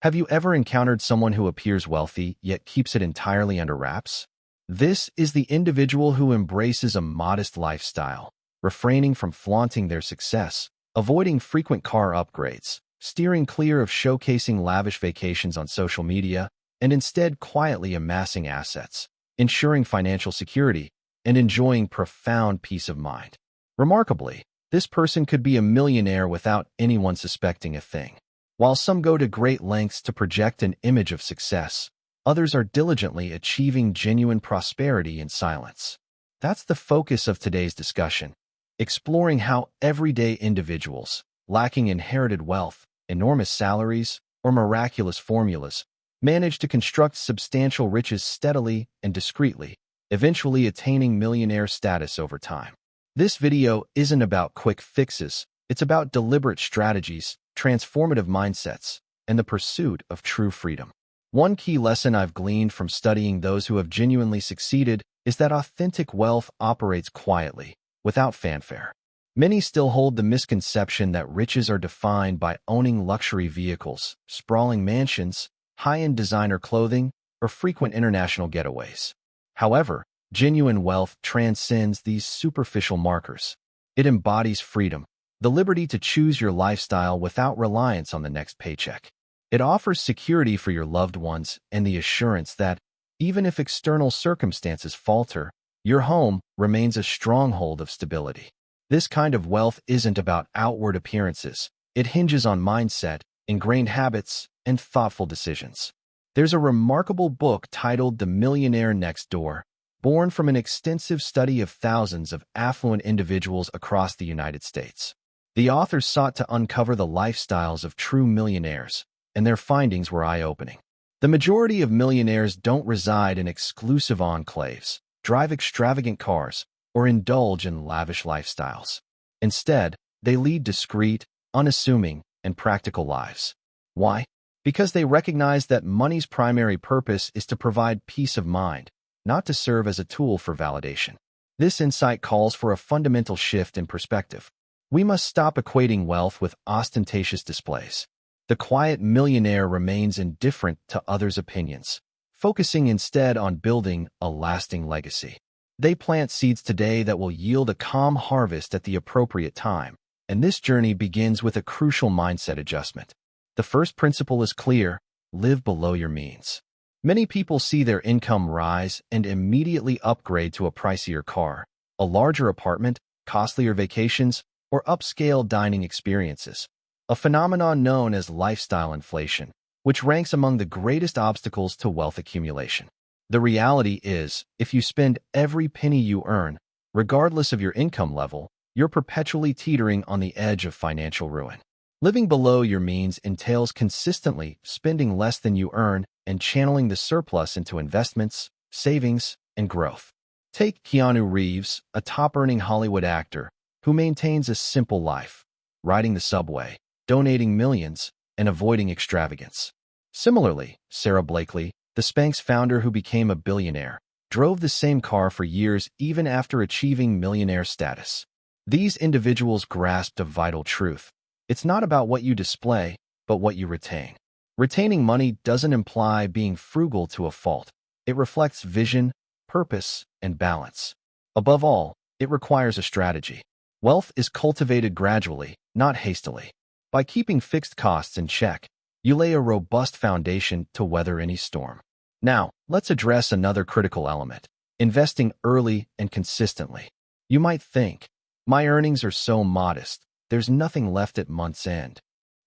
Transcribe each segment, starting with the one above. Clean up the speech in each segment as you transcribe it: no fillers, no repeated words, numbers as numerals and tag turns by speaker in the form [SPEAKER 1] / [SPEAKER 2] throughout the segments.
[SPEAKER 1] Have you ever encountered someone who appears wealthy yet keeps it entirely under wraps? This is the individual who embraces a modest lifestyle, refraining from flaunting their success, avoiding frequent car upgrades, steering clear of showcasing lavish vacations on social media, and instead quietly amassing assets, ensuring financial security, and enjoying profound peace of mind. Remarkably, this person could be a millionaire without anyone suspecting a thing. While some go to great lengths to project an image of success, others are diligently achieving genuine prosperity in silence. That's the focus of today's discussion, exploring how everyday individuals, lacking inherited wealth, enormous salaries, or miraculous formulas, manage to construct substantial riches steadily and discreetly, eventually attaining millionaire status over time. This video isn't about quick fixes, it's about deliberate strategies, transformative mindsets, and the pursuit of true freedom. One key lesson I've gleaned from studying those who have genuinely succeeded is that authentic wealth operates quietly, without fanfare. Many still hold the misconception that riches are defined by owning luxury vehicles, sprawling mansions, high-end designer clothing, or frequent international getaways. However, genuine wealth transcends these superficial markers. It embodies freedom, the liberty to choose your lifestyle without reliance on the next paycheck. It offers security for your loved ones and the assurance that, even if external circumstances falter, your home remains a stronghold of stability. This kind of wealth isn't about outward appearances. It hinges on mindset, ingrained habits, and thoughtful decisions. There's a remarkable book titled The Millionaire Next Door, born from an extensive study of thousands of affluent individuals across the United States. The authors sought to uncover the lifestyles of true millionaires, and their findings were eye-opening. The majority of millionaires don't reside in exclusive enclaves, drive extravagant cars, or indulge in lavish lifestyles. Instead, they lead discreet, unassuming, and practical lives. Why? Because they recognize that money's primary purpose is to provide peace of mind, not to serve as a tool for validation. This insight calls for a fundamental shift in perspective. We must stop equating wealth with ostentatious displays. The quiet millionaire remains indifferent to others' opinions, focusing instead on building a lasting legacy. They plant seeds today that will yield a calm harvest at the appropriate time, and this journey begins with a crucial mindset adjustment. The first principle is clear: live below your means. Many people see their income rise and immediately upgrade to a pricier car, a larger apartment, costlier vacations, or upscale dining experiences, a phenomenon known as lifestyle inflation, which ranks among the greatest obstacles to wealth accumulation. The reality is, if you spend every penny you earn, regardless of your income level, you're perpetually teetering on the edge of financial ruin. Living below your means entails consistently spending less than you earn and channeling the surplus into investments, savings, and growth. Take Keanu Reeves, a top-earning Hollywood actor, who maintains a simple life, riding the subway, donating millions, and avoiding extravagance. Similarly, Sarah Blakely, the Spanx founder who became a billionaire, drove the same car for years even after achieving millionaire status. These individuals grasped a vital truth. It's not about what you display, but what you retain. Retaining money doesn't imply being frugal to a fault. It reflects vision, purpose, and balance. Above all, it requires a strategy. Wealth is cultivated gradually, not hastily. By keeping fixed costs in check, you lay a robust foundation to weather any storm. Now, let's address another critical element: investing early and consistently. You might think, my earnings are so modest, there's nothing left at month's end.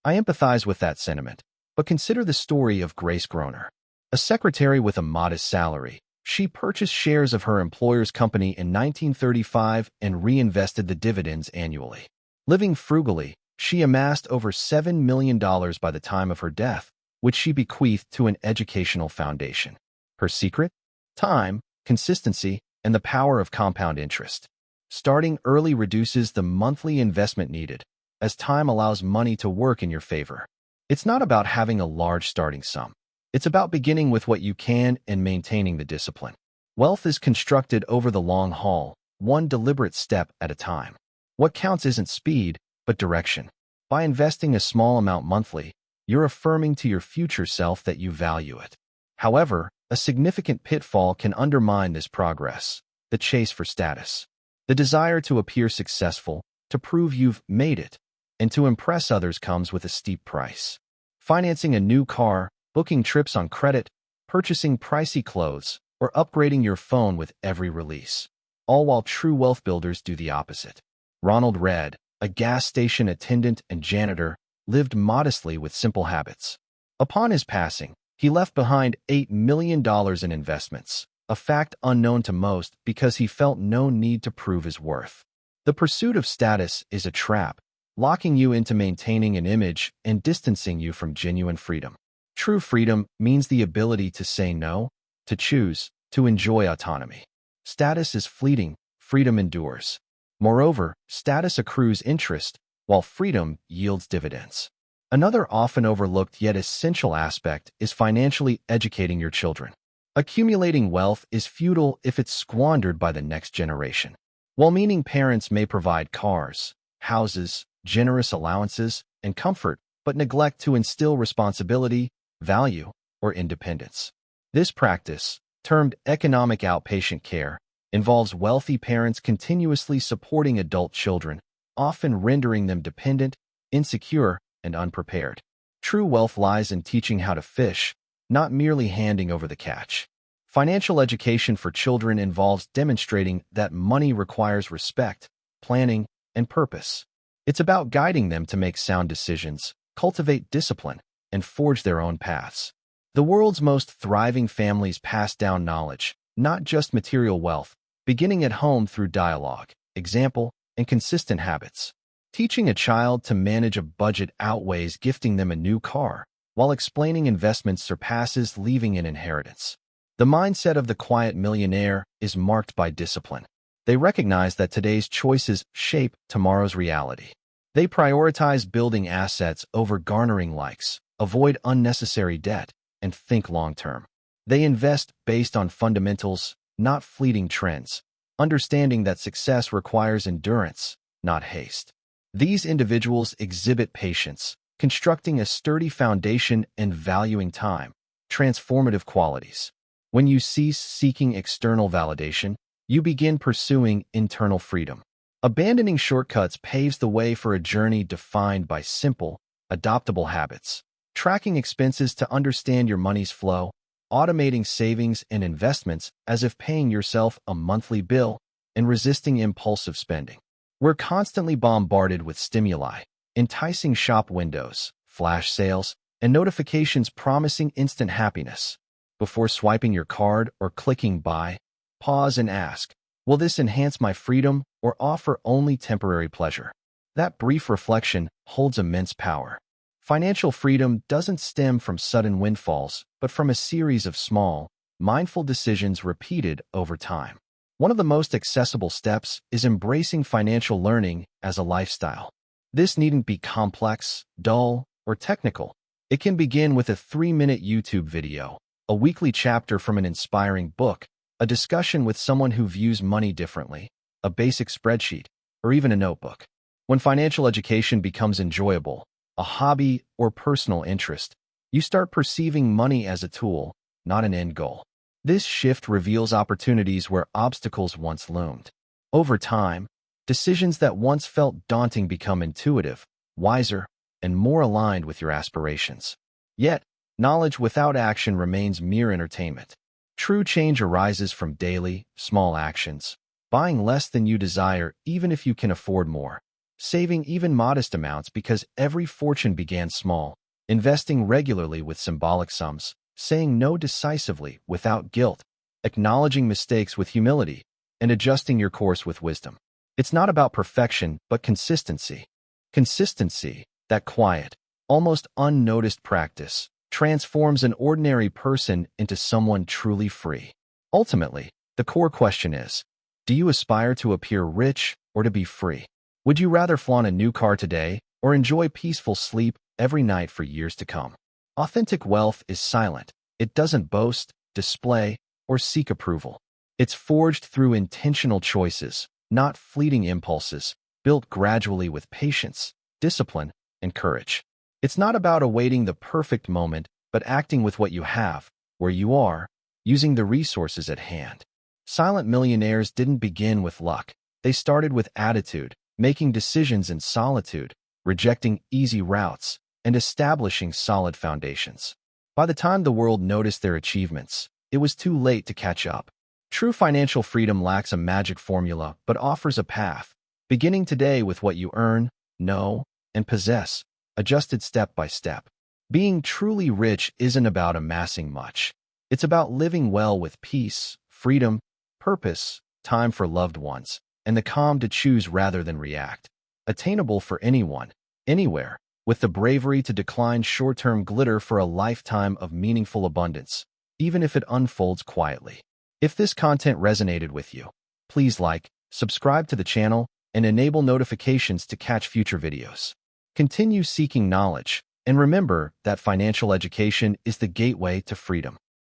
[SPEAKER 1] I empathize with that sentiment, but consider the story of Grace Groner. A secretary with a modest salary, she purchased shares of her employer's company in 1935 and reinvested the dividends annually. Living frugally, she amassed over $7 million by the time of her death, which she bequeathed to an educational foundation. Her secret? Time, consistency, and the power of compound interest. Starting early reduces the monthly investment needed, as time allows money to work in your favor. It's not about having a large starting sum. It's about beginning with what you can and maintaining the discipline. Wealth is constructed over the long haul, one deliberate step at a time. What counts isn't speed, but direction. By investing a small amount monthly, You're affirming to your future self that you value it. However, a significant pitfall can undermine this progress: the chase for status. The desire to appear successful, to prove you've made it, and to impress others comes with a steep price. Financing a new car, booking trips on credit, purchasing pricey clothes, or upgrading your phone with every release. All while true wealth builders do the opposite. Ronald Read, a gas station attendant and janitor, lived modestly with simple habits. Upon his passing, he left behind $8 million in investments, a fact unknown to most because he felt no need to prove his worth. The pursuit of status is a trap, locking you into maintaining an image and distancing you from genuine freedom. True freedom means the ability to say no, to choose, to enjoy autonomy. Status is fleeting, freedom endures. Moreover, status accrues interest, while freedom yields dividends. Another often overlooked yet essential aspect is financially educating your children. Accumulating wealth is futile if it's squandered by the next generation. Well-meaning parents may provide cars, houses, generous allowances, and comfort, but neglect to instill responsibility, value, or independence. This practice, termed economic outpatient care, involves wealthy parents continuously supporting adult children, often rendering them dependent, insecure, and unprepared. True wealth lies in teaching how to fish, not merely handing over the catch. Financial education for children involves demonstrating that money requires respect, planning, and purpose. It's about guiding them to make sound decisions, cultivate discipline, and forge their own paths. The world's most thriving families pass down knowledge, not just material wealth, beginning at home through dialogue, example, and consistent habits. Teaching a child to manage a budget outweighs gifting them a new car, while explaining investments surpasses leaving an inheritance. The mindset of the quiet millionaire is marked by discipline. They recognize that today's choices shape tomorrow's reality. They prioritize building assets over garnering likes, avoid unnecessary debt, and think long-term. They invest based on fundamentals, not fleeting trends, understanding that success requires endurance, not haste. These individuals exhibit patience, constructing a sturdy foundation and valuing time, transformative qualities. When you cease seeking external validation, you begin pursuing internal freedom. Abandoning shortcuts paves the way for a journey defined by simple, adoptable habits. Tracking expenses to understand your money's flow, automating savings and investments as if paying yourself a monthly bill, and resisting impulsive spending. We're constantly bombarded with stimuli, enticing shop windows, flash sales, and notifications promising instant happiness. Before swiping your card or clicking buy, pause and ask, will this enhance my freedom or offer only temporary pleasure? That brief reflection holds immense power. Financial freedom doesn't stem from sudden windfalls, but from a series of small, mindful decisions repeated over time. One of the most accessible steps is embracing financial learning as a lifestyle. This needn't be complex, dull, or technical. It can begin with a 3-minute YouTube video, a weekly chapter from an inspiring book, a discussion with someone who views money differently, a basic spreadsheet, or even a notebook. When financial education becomes enjoyable, a hobby or personal interest, you start perceiving money as a tool, not an end goal. This shift reveals opportunities where obstacles once loomed. Over time, decisions that once felt daunting become intuitive, wiser, and more aligned with your aspirations. Yet, knowledge without action remains mere entertainment. True change arises from daily, small actions, buying less than you desire even if you can afford more, saving even modest amounts because every fortune began small, investing regularly with symbolic sums, saying no decisively without guilt, acknowledging mistakes with humility, and adjusting your course with wisdom. It's not about perfection, but consistency. Consistency, that quiet, almost unnoticed practice, transforms an ordinary person into someone truly free. Ultimately, the core question is, do you aspire to appear rich or to be free? Would you rather flaunt a new car today or enjoy peaceful sleep every night for years to come? Authentic wealth is silent. It doesn't boast, display, or seek approval. It's forged through intentional choices, not fleeting impulses, built gradually with patience, discipline, and courage. It's not about awaiting the perfect moment, but acting with what you have, where you are, using the resources at hand. Silent millionaires didn't begin with luck. They started with attitude, making decisions in solitude, rejecting easy routes, and establishing solid foundations. By the time the world noticed their achievements, it was too late to catch up. True financial freedom lacks a magic formula, but offers a path, beginning today with what you earn, know, and possess, adjusted step by step. Being truly rich isn't about amassing much. It's about living well with peace, freedom, purpose, time for loved ones, and the calm to choose rather than react. Attainable for anyone, anywhere, with the bravery to decline short-term glitter for a lifetime of meaningful abundance, even if it unfolds quietly. If this content resonated with you, please like, subscribe to the channel, and enable notifications to catch future videos. Continue seeking knowledge, and remember that financial education is the gateway to freedom.